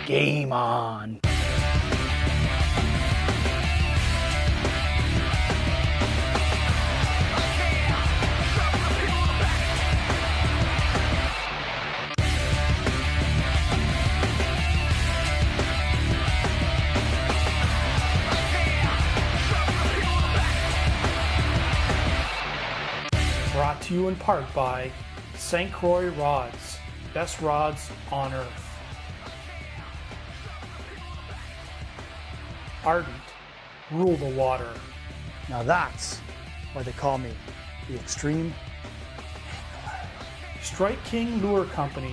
Game on. Brought to you in part by St. Croix Rods, best rods on earth. Ardent, rule the water. Now that's why they call me the Extreme Angler. Strike King Lure Company,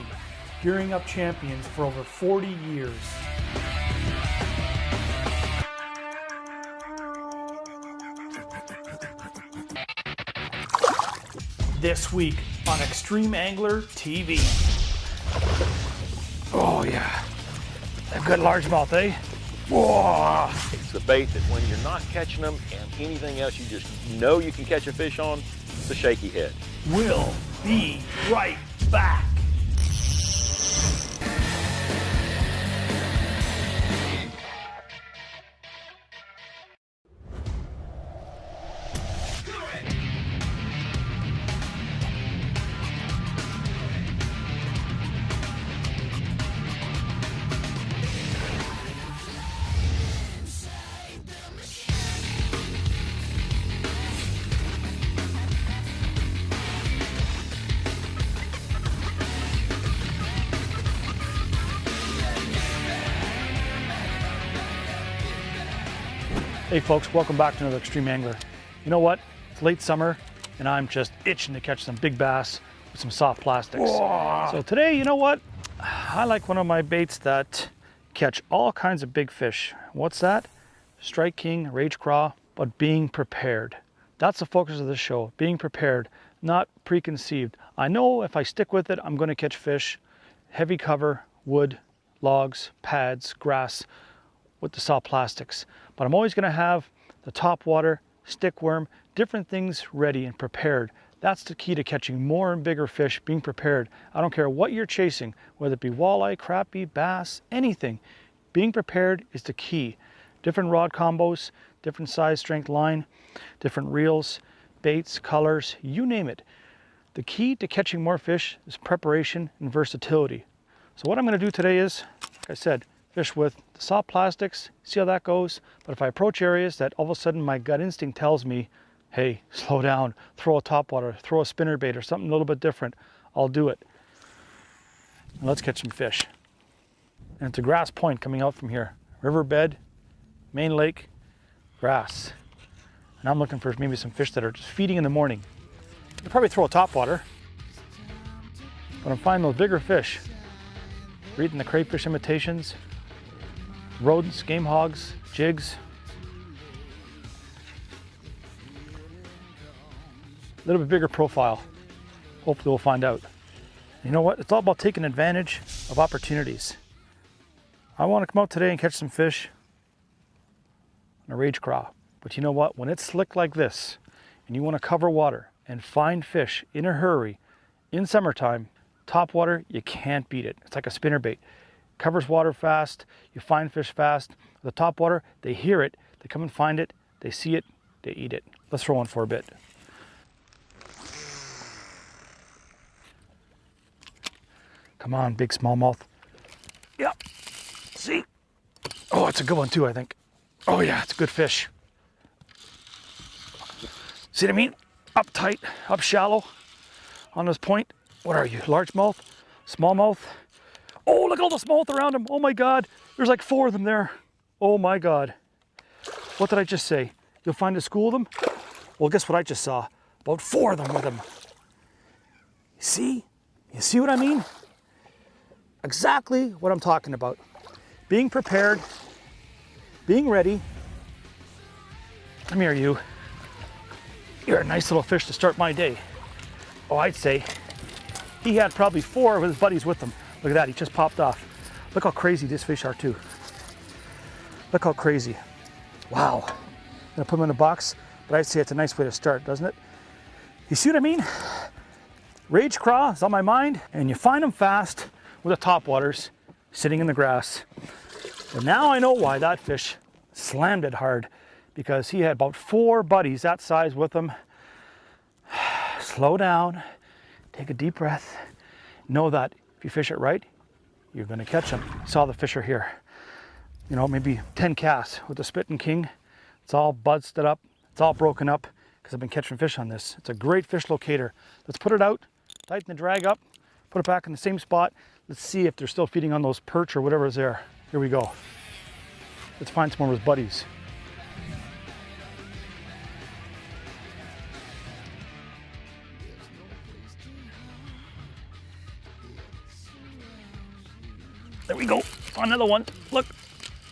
gearing up champions for over 40 years. This week on Extreme Angler TV. Oh yeah, a good largemouth, eh? Whoa. It's the bait that when you're not catching them and anything else you just know you can catch a fish on, the shaky head. We'll be right back. Hey folks, welcome back to another Extreme Angler. You know what? It's late summer and I'm just itching to catch some big bass with some soft plastics. Whoa. So today, you know what? I like one of my baits that catch all kinds of big fish. What's that? Strike King, Rage Craw, but being prepared. That's the focus of this show, being prepared, not preconceived. I know if I stick with it, I'm gonna catch fish, heavy cover, wood, logs, pads, grass, with the soft plastics. But I'm always gonna have the top water, stick worm, different things ready and prepared. That's the key to catching more and bigger fish, being prepared. I don't care what you're chasing, whether it be walleye, crappie, bass, anything. Being prepared is the key. Different rod combos, different size, strength line, different reels, baits, colors, you name it. The key to catching more fish is preparation and versatility. So what I'm gonna do today is, like I said, fish with the soft plastics, see how that goes. But if I approach areas that all of a sudden my gut instinct tells me, hey, slow down, throw a topwater, throw a spinnerbait or something a little bit different, I'll do it. And let's catch some fish. And it's a grass point coming out from here. Riverbed, main lake, grass. And I'm looking for maybe some fish that are just feeding in the morning. I'll probably throw a topwater, but I'm finding those bigger fish. Reading the crayfish imitations, rodents, game hogs, jigs. A little bit bigger profile. Hopefully we'll find out. You know what? It's all about taking advantage of opportunities. I want to come out today and catch some fish on a Rage Craw. But you know what? When it's slick like this and you want to cover water and find fish in a hurry in summertime, top water, you can't beat it. It's like a spinnerbait. Covers water fast, you find fish fast. The top water, they hear it, they come and find it, they see it, they eat it. Let's throw one for a bit. Come on, big smallmouth. Yep, see? Oh, it's a good one too, I think. Oh yeah, it's a good fish. See what I mean? Up tight, up shallow on this point. What are you, largemouth, smallmouth? Oh, look at all the smallmouth around him. Oh my God, there's like 4 of them there. Oh my God. What did I just say? You'll find a school of them? Well, guess what I just saw? About 4 of them with him. See? You see what I mean? Exactly what I'm talking about. Being prepared, being ready. Come here, you. You're a nice little fish to start my day. Oh, I'd say he had probably 4 of his buddies with him. Look at that, he just popped off. Look how crazy these fish are too. Look how crazy. Wow. I'm gonna put them in a box, but I'd say it's a nice way to start, doesn't it? You see what I mean? Rage Craw is on my mind, and you find them fast with the topwaters. sitting in the grass. But now I know why that fish slammed it hard, because he had about 4 buddies that size with him. Slow down, take a deep breath. Know that if you fish it right, you're going to catch them. Saw the fisher here. You know, maybe 10 casts with the Spittin' King. It's all busted up. It's all broken up because I've been catching fish on this. It's a great fish locator. Let's put it out, tighten the drag up, put it back in the same spot. Let's see if they're still feeding on those perch or whatever is there. Here we go. Let's find some more of his buddies. There we go. Another one. Look.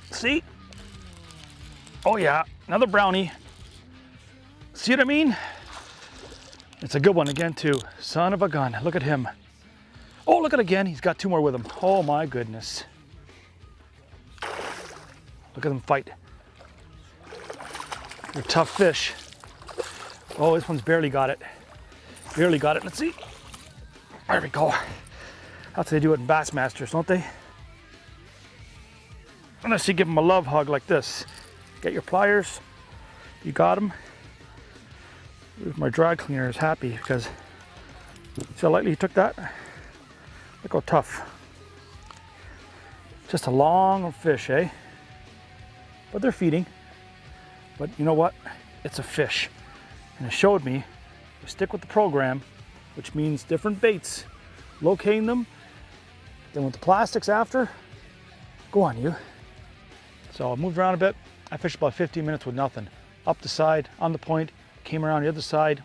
See? Oh yeah, another brownie. See what I mean? It's a good one again too. Son of a gun. Look at him. Oh, look at it again. He's got 2 more with him. Oh my goodness. Look at them fight. They're tough fish. Oh, this one's barely got it. Barely got it. Let's see. There we go. That's how they do it in Bassmasters, don't they? Unless you give them a love hug like this. Get your pliers. You got them. My dry cleaner is happy because see how lightly he took that? Look how tough. Just a long fish, eh? But they're feeding. But you know what? It's a fish. And it showed me to stick with the program, which means different baits, locating them, then with the plastics after, go on you. So I moved around a bit. I fished about 15 minutes with nothing. Up the side, on the point, came around the other side,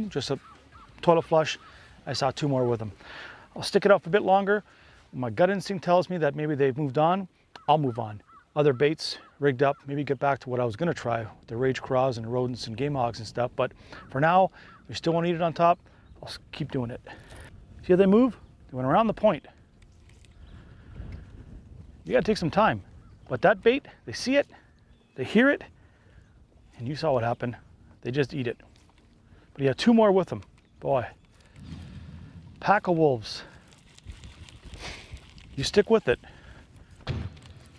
just a toilet flush. I saw 2 more with them. I'll stick it out for a bit longer. My gut instinct tells me that maybe they've moved on. I'll move on. Other baits rigged up, maybe get back to what I was gonna try, the rage craws and rodents and game hogs and stuff. But for now, we still want to eat it on top. I'll keep doing it. See how they move? They went around the point. You gotta take some time. But that bait, they see it, they hear it, and you saw what happened. They just eat it. But you have 2 more with them. Boy, pack of wolves. You stick with it.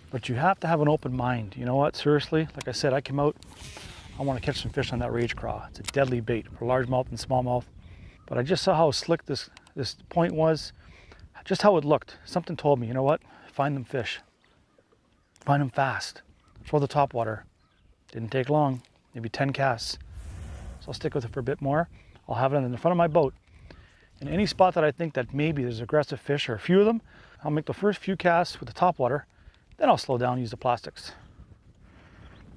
But you have to have an open mind. You know what, seriously, like I said, I came out, I want to catch some fish on that rage craw. It's a deadly bait for largemouth and smallmouth. But I just saw how slick this point was, just how it looked. Something told me, you know what, find them fish. Find them fast. Throw the top water. Didn't take long, maybe 10 casts. So I'll stick with it for a bit more. I'll have it in the front of my boat. In any spot that I think that maybe there's aggressive fish or a few of them, I'll make the first few casts with the top water, then I'll slow down and use the plastics.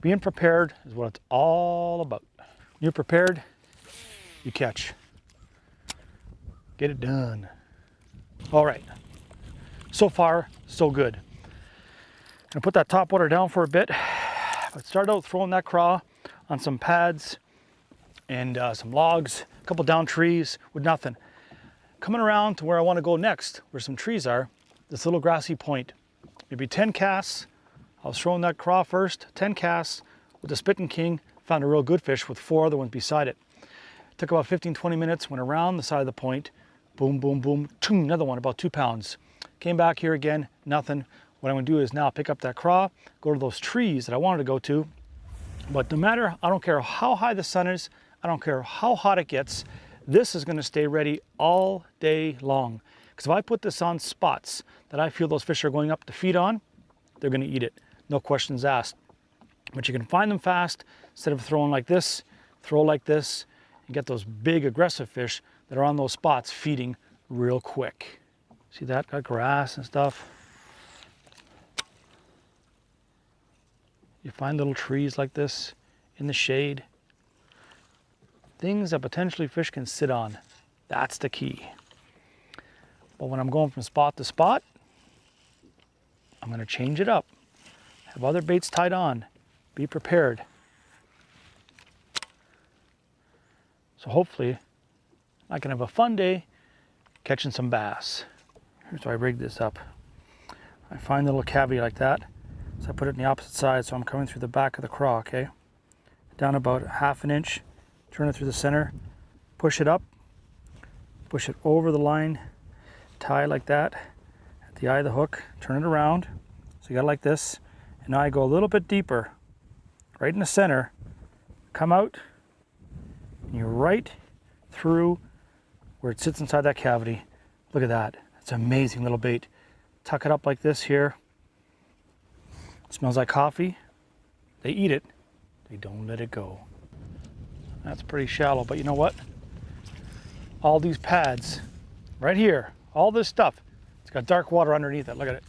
Being prepared is what it's all about. When you're prepared, you catch. Get it done. All right, so far, so good. Gonna put that top water down for a bit. I started out throwing that craw on some pads and some logs, a couple down trees with nothing. Coming around to where I want to go next, where some trees are, this little grassy point. Maybe 10 casts. I was throwing that craw first, 10 casts with the Spittin' King. Found a real good fish with 4 other ones beside it. Took about 15-20 minutes, went around the side of the point, boom, boom, boom, another one, about 2 pounds. Came back here again, nothing. What I'm gonna do is now pick up that craw, go to those trees that I wanted to go to. But no matter, I don't care how high the sun is, I don't care how hot it gets, this is gonna stay ready all day long. Because if I put this on spots that I feel those fish are going up to feed on, they're gonna eat it, no questions asked. But you can find them fast. Instead of throwing like this, throw like this, and get those big aggressive fish that are on those spots feeding real quick. See that, got grass and stuff. You find little trees like this in the shade. Things that potentially fish can sit on. That's the key. But when I'm going from spot to spot, I'm gonna change it up. Have other baits tied on. Be prepared. So hopefully I can have a fun day catching some bass. Here's how I rig this up. I find a little cavity like that. So I put it in the opposite side, so I'm coming through the back of the craw, okay? Down about 1/2 inch, turn it through the center, push it up, push it over the line, tie like that, the eye of the hook, turn it around. So you got it like this. And now I go a little bit deeper, right in the center, come out, and you're right through where it sits inside that cavity. Look at that. It's an amazing little bait. Tuck it up like this here. Smells like coffee. They eat it. They don't let it go. That's pretty shallow, but you know what? All these pads right here, all this stuff, it's got dark water underneath it. Look at it.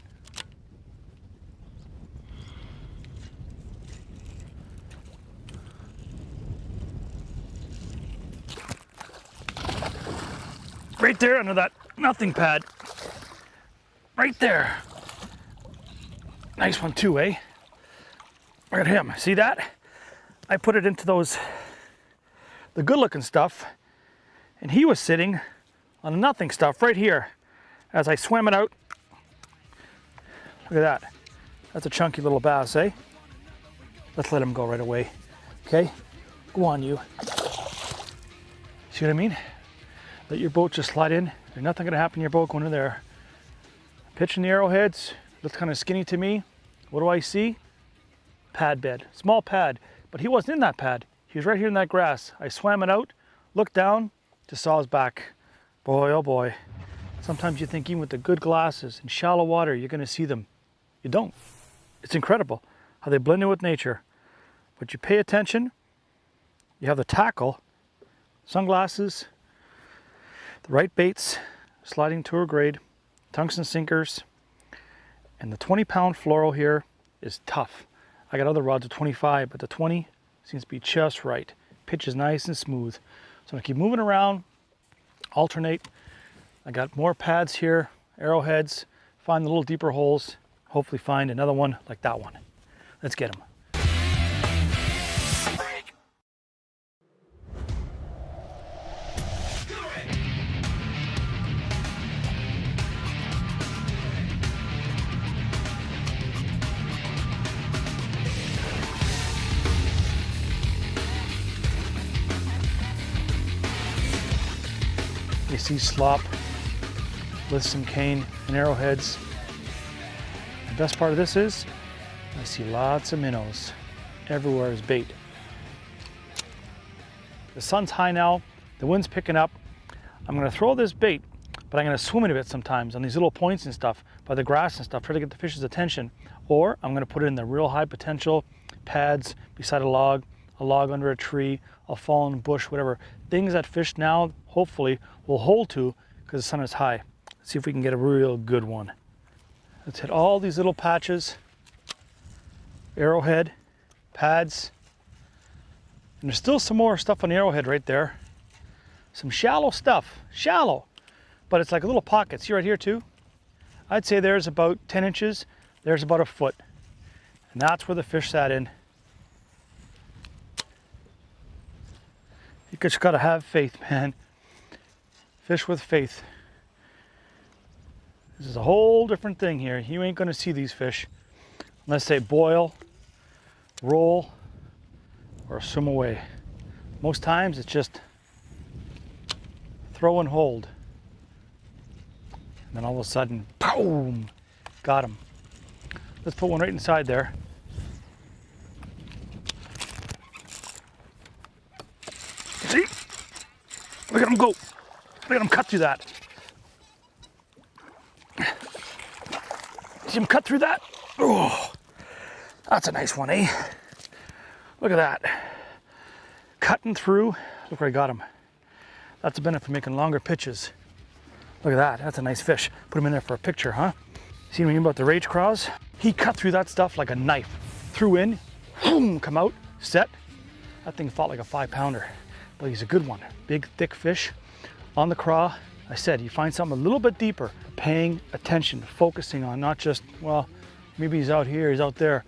Right there under that nothing pad. Right there. Nice one too, eh? Look at him. See that? I put it into the good looking stuff, and he was sitting on the nothing stuff right here as I swam it out. Look at that. That's a chunky little bass, eh? Let's let him go right away. Okay? Go on, you. See what I mean? Let your boat just slide in. There's nothing gonna happen to your boat going in there. Pitching the arrowheads, looks kind of skinny to me. What do I see? Pad bed, small pad, but he wasn't in that pad. He was right here in that grass. I swam it out, looked down, just saw his back. Boy, oh boy. Sometimes you think even with the good glasses in shallow water, you're gonna see them. You don't. It's incredible how they blend in with nature. But you pay attention, you have the tackle, sunglasses, the right baits, sliding tour grade, tungsten sinkers, and the 20-pound fluoro here is tough. I got other rods at 25, but the 20 seems to be just right. Pitch is nice and smooth. So I'm gonna keep moving around, alternate. I got more pads here, arrowheads, find the little deeper holes, hopefully find another one like that one. Let's get them. You see slop with some cane and arrowheads. The best part of this is I see lots of minnows. Everywhere is bait. The sun's high now, the wind's picking up. I'm gonna throw this bait, but I'm gonna swim it a bit sometimes on these little points and stuff, by the grass and stuff, try to get the fish's attention. Or I'm gonna put it in the real high potential pads beside a log under a tree, a fallen bush, whatever. Things that fish now, hopefully, will hold to because the sun is high. Let's see if we can get a real good one. Let's hit all these little patches, arrowhead, pads, and there's still some more stuff on the arrowhead right there. Some shallow stuff, shallow, but it's like a little pocket. See right here too? I'd say there's about 10 inches, there's about a foot. And that's where the fish sat in. You just gotta have faith, man. Fish with faith. This is a whole different thing here. You ain't gonna see these fish unless they boil, roll, or swim away. Most times it's just throw and hold. And then all of a sudden, boom, got him. Let's put one right inside there. See? Look at him go. Look at him cut through that. See him cut through that? Oh, that's a nice one, eh? Look at that. Cutting through. Look where I got him. That's the benefit of making longer pitches. Look at that. That's a nice fish. Put him in there for a picture, huh? See what I mean about the rage craws? He cut through that stuff like a knife. Threw in, boom, come out, set. That thing fought like a 5-pounder. But he's a good one. Big, thick fish on the craw. I said, you find something a little bit deeper, paying attention, focusing on not just, well, maybe he's out here, he's out there.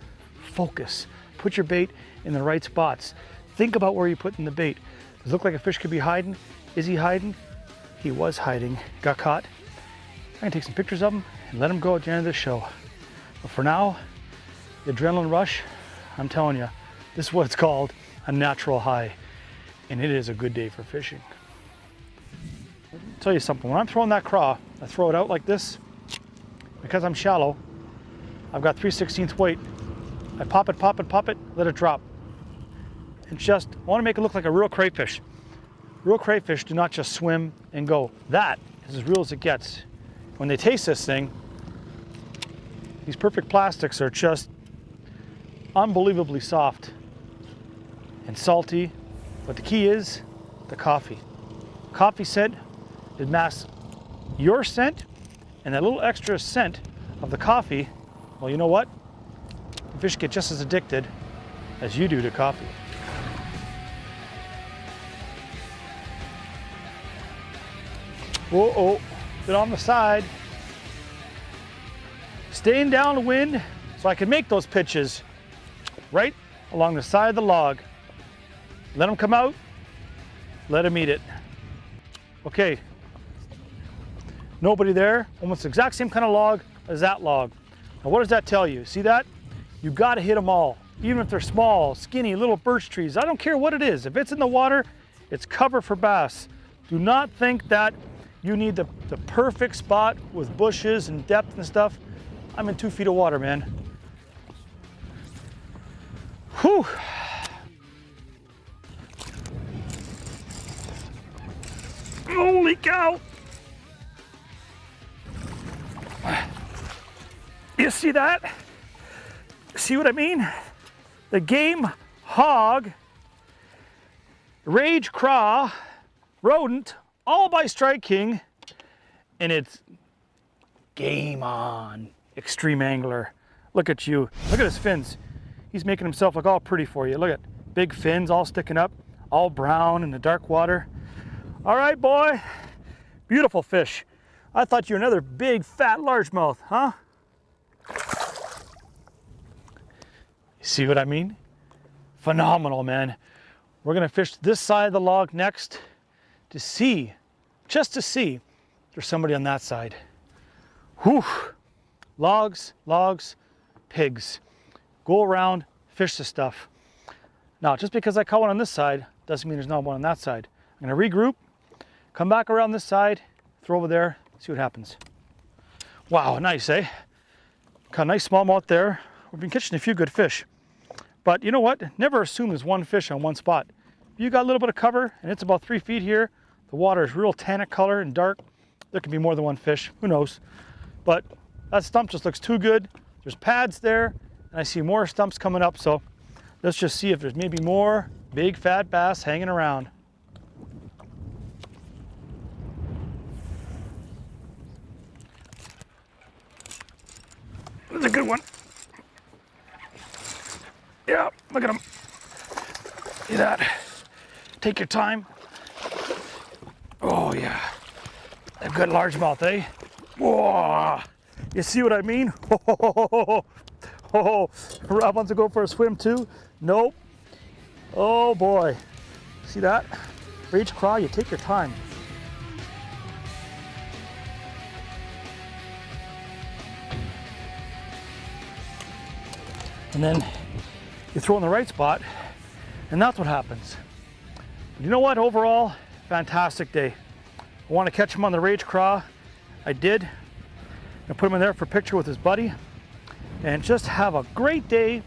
Focus. Put your bait in the right spots. Think about where you're putting the bait. Does it look like a fish could be hiding? Is he hiding? He was hiding. Got caught. I'm gonna take some pictures of him and let him go at the end of the show. But for now, the adrenaline rush, I'm telling you, this is what it's called a natural high. And it is a good day for fishing. I'll tell you something, when I'm throwing that craw, I throw it out like this, because I'm shallow, I've got 3/16 weight. I pop it, pop it, pop it, let it drop. And just, I want to make it look like a real crayfish. Real crayfish do not just swim and go. That is as real as it gets. When they taste this thing, these perfect plastics are just unbelievably soft and salty. But the key is the coffee. Coffee scent, it masks your scent, and that little extra scent of the coffee, well, you know what? The fish get just as addicted as you do to coffee. Whoa, oh, get on the side. Staying downwind so I can make those pitches right along the side of the log. Let them come out, let them eat it. Okay, nobody there, almost the exact same kind of log as that log. Now what does that tell you? See that? You gotta hit them all, even if they're small, skinny, little birch trees. I don't care what it is. If it's in the water, it's cover for bass. Do not think that you need the perfect spot with bushes and depth and stuff. I'm in 2 feet of water, man. Whew. Holy cow. You see that? See what I mean? The game hog, rage craw, rodent, all by Strike King, and it's game on. Extreme angler. Look at you. Look at his fins. He's making himself look all pretty for you. Look at big fins all sticking up, all brown in the dark water. All right, boy. Beautiful fish. I thought you were another big, fat largemouth, huh? You see what I mean? Phenomenal, man. We're gonna fish this side of the log next to see, just to see if there's somebody on that side. Whew. Logs, logs, pigs. Go around, fish the stuff. Now, just because I caught one on this side doesn't mean there's not one on that side. I'm gonna regroup, come back around this side, throw over there, see what happens. Wow, nice, eh? Caught a nice smallmouth there. We've been catching a few good fish. But you know what? Never assume there's one fish on one spot. If you got a little bit of cover and it's about 3 feet here, the water is real tannic color and dark, there could be more than one fish, who knows? But that stump just looks too good. There's pads there, and I see more stumps coming up, so let's just see if there's maybe more big fat bass hanging around. That's a good one. Yeah, look at him. See that? Take your time. Oh yeah, a good largemouth, eh? Whoa! You see what I mean? Oh, Rob wants to go for a swim too? Nope. Oh boy. See that? Rage craw, you take your time. And then you throw in the right spot, and that's what happens. But you know what? Overall, fantastic day. I want to catch him on the rage craw. I did. I put him in there for a picture with his buddy, and just have a great day.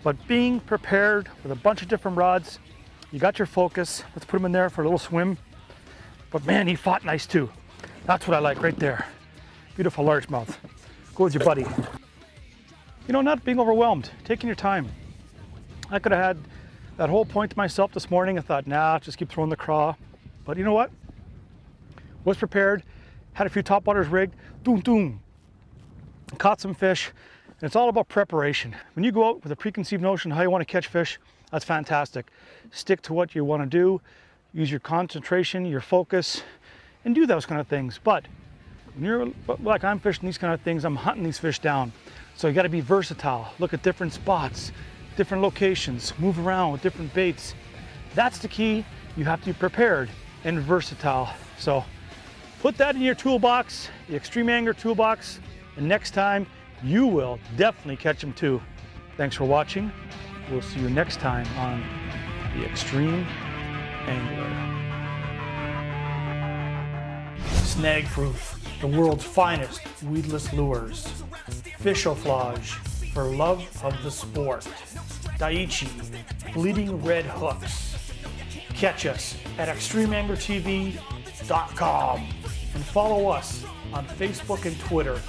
But being prepared with a bunch of different rods, you got your focus. Let's put him in there for a little swim. But man, he fought nice too. That's what I like right there. Beautiful largemouth. Go with your buddy. You know, not being overwhelmed, taking your time. I could have had that whole point to myself this morning. I thought, nah, just keep throwing the craw. But you know what? Was prepared, had a few topwaters rigged, doom, doom. Caught some fish, and it's all about preparation. When you go out with a preconceived notion of how you want to catch fish, that's fantastic. Stick to what you want to do, use your concentration, your focus, and do those kind of things. But when you're like I'm fishing these kind of things, I'm hunting these fish down. So you got to be versatile. Look at different spots, different locations, move around with different baits. That's the key. You have to be prepared and versatile. So put that in your toolbox, the Extreme Angler toolbox, and next time you will definitely catch them too. Thanks for watching. We'll see you next time on the Extreme Angler. Snag Proof, the world's finest weedless lures. Fishoflage, for love of the sport. Daiichi, bleeding red hooks. Catch us at ExtremeAnglerTV.com and follow us on Facebook and Twitter.